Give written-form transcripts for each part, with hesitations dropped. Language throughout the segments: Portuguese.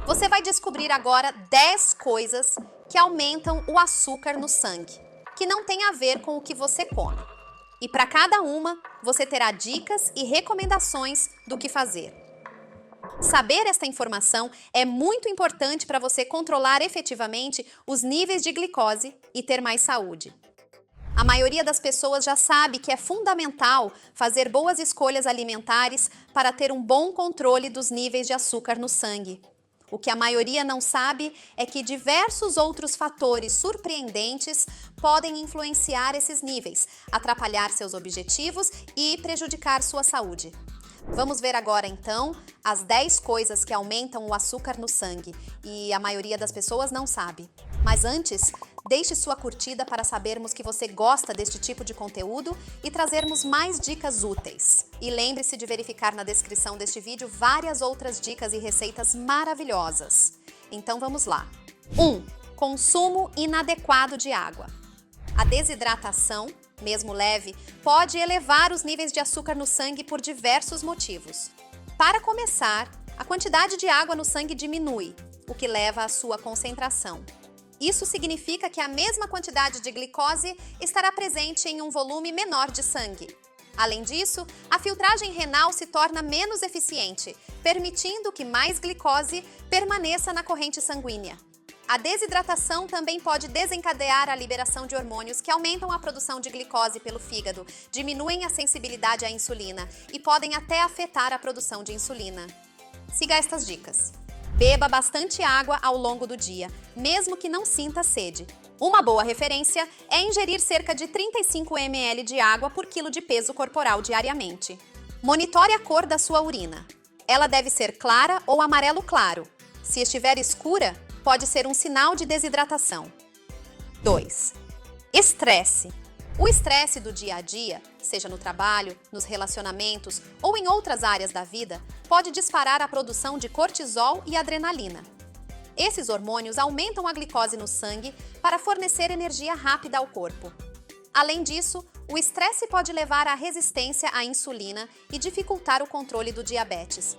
Você vai descobrir agora 10 coisas que aumentam o açúcar no sangue, que não tem a ver com o que você come. E para cada uma, você terá dicas e recomendações do que fazer. Saber esta informação é muito importante para você controlar efetivamente os níveis de glicose e ter mais saúde. A maioria das pessoas já sabe que é fundamental fazer boas escolhas alimentares para ter um bom controle dos níveis de açúcar no sangue. O que a maioria não sabe é que diversos outros fatores surpreendentes podem influenciar esses níveis, atrapalhar seus objetivos e prejudicar sua saúde. Vamos ver agora então as 10 coisas que aumentam o açúcar no sangue e a maioria das pessoas não sabe. Mas antes, deixe sua curtida para sabermos que você gosta deste tipo de conteúdo e trazermos mais dicas úteis. E lembre-se de verificar na descrição deste vídeo várias outras dicas e receitas maravilhosas. Então vamos lá. 1. Consumo inadequado de água. A desidratação, mesmo leve, pode elevar os níveis de açúcar no sangue por diversos motivos. Para começar, a quantidade de água no sangue diminui, o que leva à sua concentração. Isso significa que a mesma quantidade de glicose estará presente em um volume menor de sangue. Além disso, a filtragem renal se torna menos eficiente, permitindo que mais glicose permaneça na corrente sanguínea. A desidratação também pode desencadear a liberação de hormônios que aumentam a produção de glicose pelo fígado, diminuem a sensibilidade à insulina e podem até afetar a produção de insulina. Siga estas dicas. Beba bastante água ao longo do dia, mesmo que não sinta sede. Uma boa referência é ingerir cerca de 35 ml de água por quilo de peso corporal diariamente. Monitore a cor da sua urina. Ela deve ser clara ou amarelo claro. Se estiver escura, pode ser um sinal de desidratação. 2. Estresse. O estresse do dia a dia, seja no trabalho, nos relacionamentos ou em outras áreas da vida, pode disparar a produção de cortisol e adrenalina. Esses hormônios aumentam a glicose no sangue para fornecer energia rápida ao corpo. Além disso, o estresse pode levar à resistência à insulina e dificultar o controle do diabetes.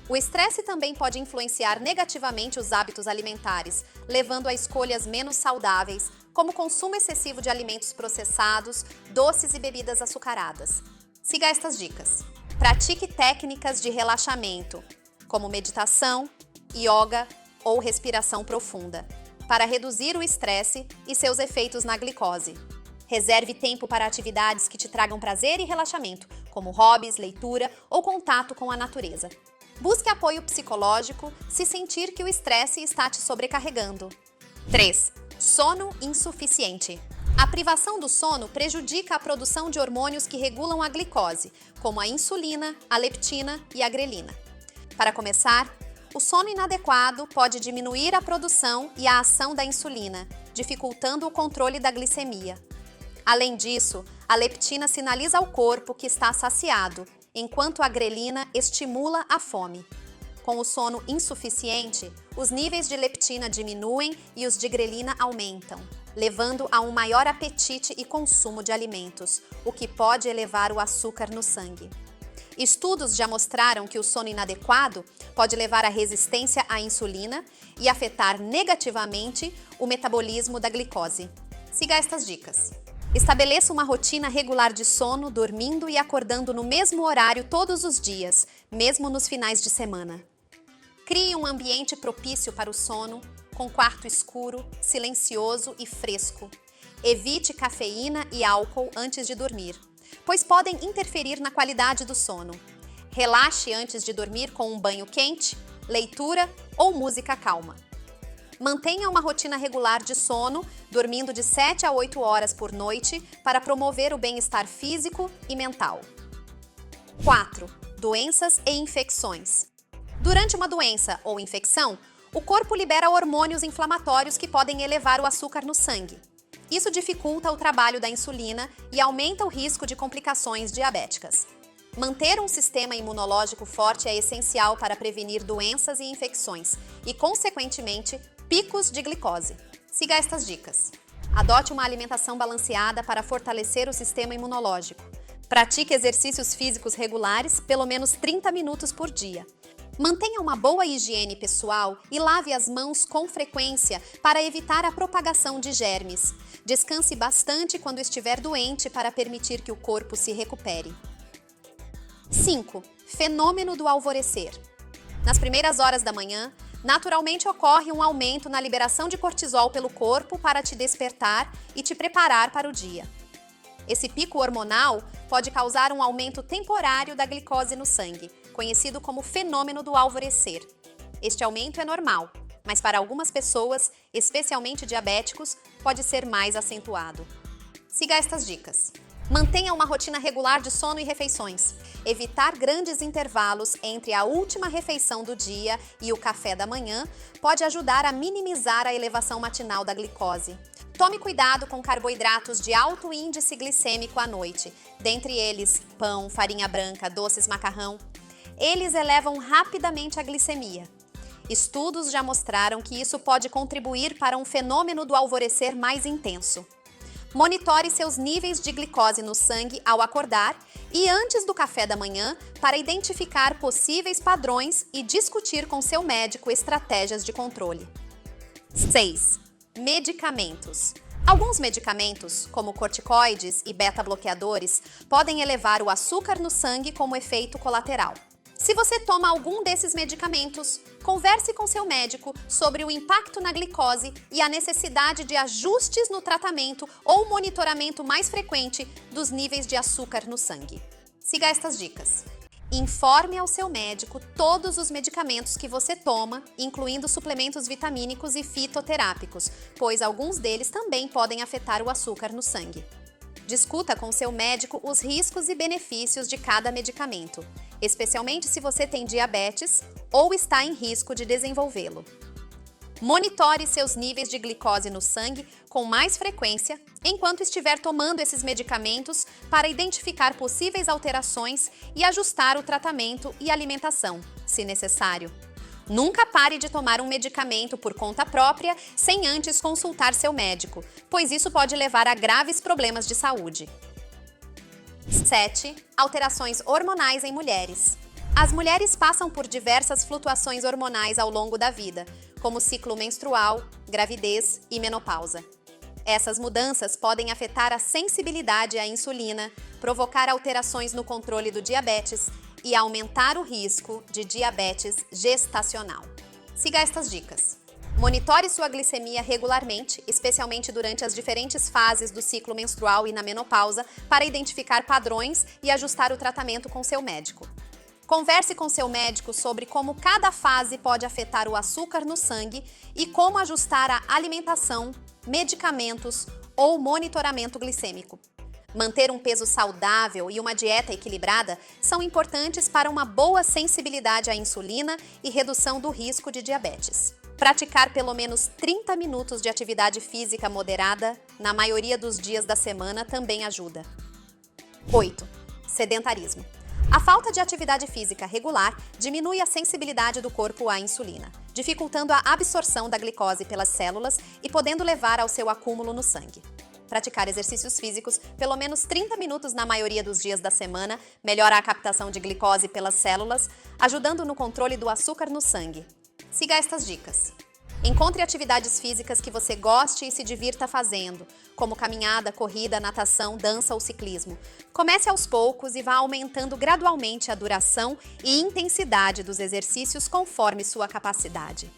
O estresse também pode influenciar negativamente os hábitos alimentares, levando a escolhas menos saudáveis, como o consumo excessivo de alimentos processados, doces e bebidas açucaradas. Siga estas dicas. Pratique técnicas de relaxamento, como meditação, yoga ou respiração profunda, para reduzir o estresse e seus efeitos na glicose. Reserve tempo para atividades que te tragam prazer e relaxamento, como hobbies, leitura ou contato com a natureza. Busque apoio psicológico se sentir que o estresse está te sobrecarregando. 3. Sono insuficiente. A privação do sono prejudica a produção de hormônios que regulam a glicose, como a insulina, a leptina e a grelina. Para começar, o sono inadequado pode diminuir a produção e a ação da insulina, dificultando o controle da glicemia. Além disso, a leptina sinaliza ao corpo que está saciado, enquanto a grelina estimula a fome. Com o sono insuficiente, os níveis de leptina diminuem e os de grelina aumentam, levando a um maior apetite e consumo de alimentos, o que pode elevar o açúcar no sangue. Estudos já mostraram que o sono inadequado pode levar à resistência à insulina e afetar negativamente o metabolismo da glicose. Siga estas dicas. Estabeleça uma rotina regular de sono, dormindo e acordando no mesmo horário todos os dias, mesmo nos finais de semana. Crie um ambiente propício para o sono, com quarto escuro, silencioso e fresco. Evite cafeína e álcool antes de dormir, pois podem interferir na qualidade do sono. Relaxe antes de dormir com um banho quente, leitura ou música calma. Mantenha uma rotina regular de sono, dormindo de 7 a 8 horas por noite para promover o bem-estar físico e mental. 4. Doenças e infecções. Durante uma doença ou infecção, o corpo libera hormônios inflamatórios que podem elevar o açúcar no sangue. Isso dificulta o trabalho da insulina e aumenta o risco de complicações diabéticas. Manter um sistema imunológico forte é essencial para prevenir doenças e infecções e, consequentemente, picos de glicose. Siga estas dicas. Adote uma alimentação balanceada para fortalecer o sistema imunológico. Pratique exercícios físicos regulares, pelo menos 30 minutos por dia. Mantenha uma boa higiene pessoal e lave as mãos com frequência para evitar a propagação de germes. Descanse bastante quando estiver doente para permitir que o corpo se recupere. 5. Fenômeno do alvorecer. Nas primeiras horas da manhã, naturalmente ocorre um aumento na liberação de cortisol pelo corpo para te despertar e te preparar para o dia. Esse pico hormonal pode causar um aumento temporário da glicose no sangue, conhecido como fenômeno do alvorecer. Este aumento é normal, mas para algumas pessoas, especialmente diabéticos, pode ser mais acentuado. Siga estas dicas. Mantenha uma rotina regular de sono e refeições. Evitar grandes intervalos entre a última refeição do dia e o café da manhã pode ajudar a minimizar a elevação matinal da glicose. Tome cuidado com carboidratos de alto índice glicêmico à noite, dentre eles pão, farinha branca, doces, macarrão. Eles elevam rapidamente a glicemia. Estudos já mostraram que isso pode contribuir para um fenômeno do alvorecer mais intenso. Monitore seus níveis de glicose no sangue ao acordar e antes do café da manhã para identificar possíveis padrões e discutir com seu médico estratégias de controle. 6. Medicamentos. Alguns medicamentos, como corticoides e beta-bloqueadores, podem elevar o açúcar no sangue como efeito colateral. Se você toma algum desses medicamentos, converse com seu médico sobre o impacto na glicose e a necessidade de ajustes no tratamento ou monitoramento mais frequente dos níveis de açúcar no sangue. Siga estas dicas. Informe ao seu médico todos os medicamentos que você toma, incluindo suplementos vitamínicos e fitoterápicos, pois alguns deles também podem afetar o açúcar no sangue. Discuta com seu médico os riscos e benefícios de cada medicamento, especialmente se você tem diabetes ou está em risco de desenvolvê-lo. Monitore seus níveis de glicose no sangue com mais frequência enquanto estiver tomando esses medicamentos para identificar possíveis alterações e ajustar o tratamento e alimentação, se necessário. Nunca pare de tomar um medicamento por conta própria sem antes consultar seu médico, pois isso pode levar a graves problemas de saúde. 7. Alterações hormonais em mulheres. As mulheres passam por diversas flutuações hormonais ao longo da vida, como ciclo menstrual, gravidez e menopausa. Essas mudanças podem afetar a sensibilidade à insulina, provocar alterações no controle do diabetes e aumentar o risco de diabetes gestacional. Siga estas dicas. Monitore sua glicemia regularmente, especialmente durante as diferentes fases do ciclo menstrual e na menopausa, para identificar padrões e ajustar o tratamento com seu médico. Converse com seu médico sobre como cada fase pode afetar o açúcar no sangue e como ajustar a alimentação, medicamentos ou monitoramento glicêmico. Manter um peso saudável e uma dieta equilibrada são importantes para uma boa sensibilidade à insulina e redução do risco de diabetes. Praticar pelo menos 30 minutos de atividade física moderada na maioria dos dias da semana também ajuda. 8. Sedentarismo. A falta de atividade física regular diminui a sensibilidade do corpo à insulina, dificultando a absorção da glicose pelas células e podendo levar ao seu acúmulo no sangue. Praticar exercícios físicos pelo menos 30 minutos na maioria dos dias da semana melhora a captação de glicose pelas células, ajudando no controle do açúcar no sangue. Siga estas dicas. Encontre atividades físicas que você goste e se divirta fazendo, como caminhada, corrida, natação, dança ou ciclismo. Comece aos poucos e vá aumentando gradualmente a duração e intensidade dos exercícios conforme sua capacidade.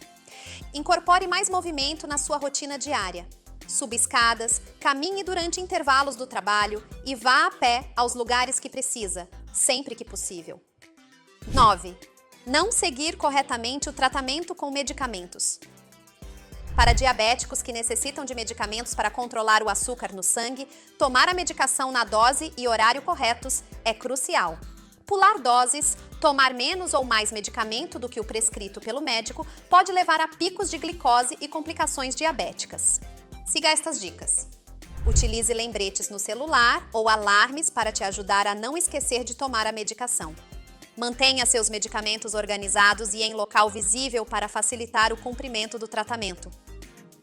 Incorpore mais movimento na sua rotina diária. Suba escadas, caminhe durante intervalos do trabalho e vá a pé aos lugares que precisa, sempre que possível. 9. Não seguir corretamente o tratamento com medicamentos. Para diabéticos que necessitam de medicamentos para controlar o açúcar no sangue, tomar a medicação na dose e horário corretos é crucial. Pular doses, tomar menos ou mais medicamento do que o prescrito pelo médico pode levar a picos de glicose e complicações diabéticas. Siga estas dicas. Utilize lembretes no celular ou alarmes para te ajudar a não esquecer de tomar a medicação. Mantenha seus medicamentos organizados e em local visível para facilitar o cumprimento do tratamento.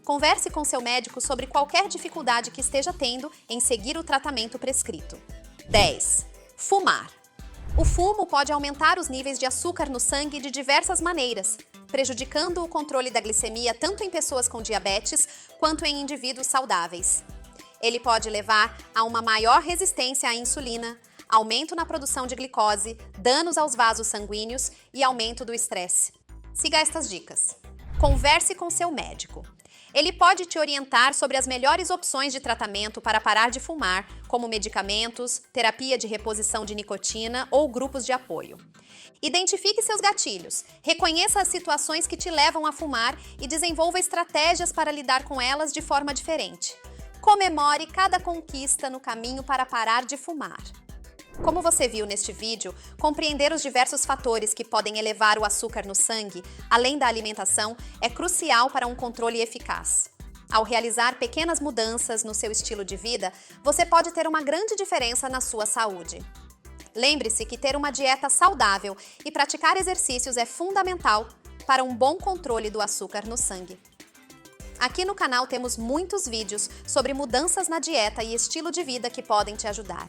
Converse com seu médico sobre qualquer dificuldade que esteja tendo em seguir o tratamento prescrito. 10. Fumar. O fumo pode aumentar os níveis de açúcar no sangue de diversas maneiras, prejudicando o controle da glicemia tanto em pessoas com diabetes quanto em indivíduos saudáveis. Ele pode levar a uma maior resistência à insulina, aumento na produção de glicose, danos aos vasos sanguíneos e aumento do estresse. Siga estas dicas. Converse com seu médico. Ele pode te orientar sobre as melhores opções de tratamento para parar de fumar, como medicamentos, terapia de reposição de nicotina ou grupos de apoio. Identifique seus gatilhos, reconheça as situações que te levam a fumar e desenvolva estratégias para lidar com elas de forma diferente. Comemore cada conquista no caminho para parar de fumar. Como você viu neste vídeo, compreender os diversos fatores que podem elevar o açúcar no sangue, além da alimentação, é crucial para um controle eficaz. Ao realizar pequenas mudanças no seu estilo de vida, você pode ter uma grande diferença na sua saúde. Lembre-se que ter uma dieta saudável e praticar exercícios é fundamental para um bom controle do açúcar no sangue. Aqui no canal temos muitos vídeos sobre mudanças na dieta e estilo de vida que podem te ajudar.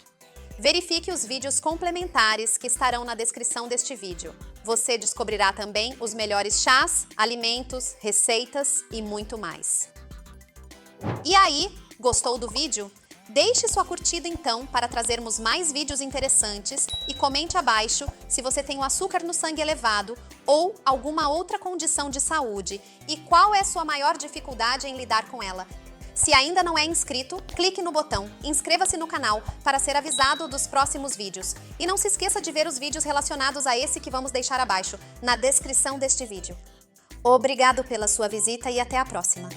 Verifique os vídeos complementares que estarão na descrição deste vídeo. Você descobrirá também os melhores chás, alimentos, receitas e muito mais. E aí, gostou do vídeo? Deixe sua curtida então para trazermos mais vídeos interessantes e comente abaixo se você tem o açúcar no sangue elevado ou alguma outra condição de saúde e qual é sua maior dificuldade em lidar com ela. Se ainda não é inscrito, clique no botão inscreva-se no canal para ser avisado dos próximos vídeos. E não se esqueça de ver os vídeos relacionados a esse que vamos deixar abaixo, na descrição deste vídeo. Obrigado pela sua visita e até a próxima!